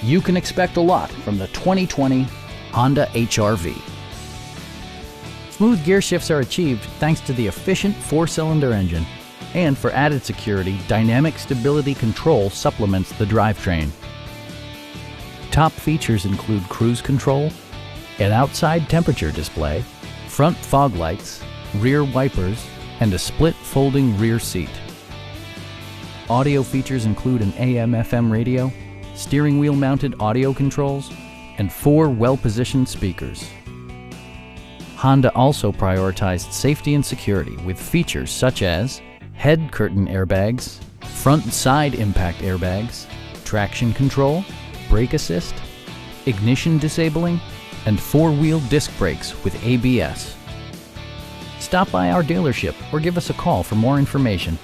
You can expect a lot from the 2020 Honda HR-V. Smooth gear shifts are achieved thanks to the efficient 4-cylinder engine. And for added security, dynamic stability control supplements the drivetrain. Top features include cruise control, an outside temperature display, front fog lights, rear wipers, and a split folding rear seat. Audio features include an AM/FM radio, steering wheel mounted audio controls, and 4 well-positioned speakers. Honda also prioritized safety and security with features such as head curtain airbags, front and side impact airbags, traction control, brake assist, ignition disabling, and 4-wheel disc brakes with ABS. Stop by our dealership or give us a call for more information.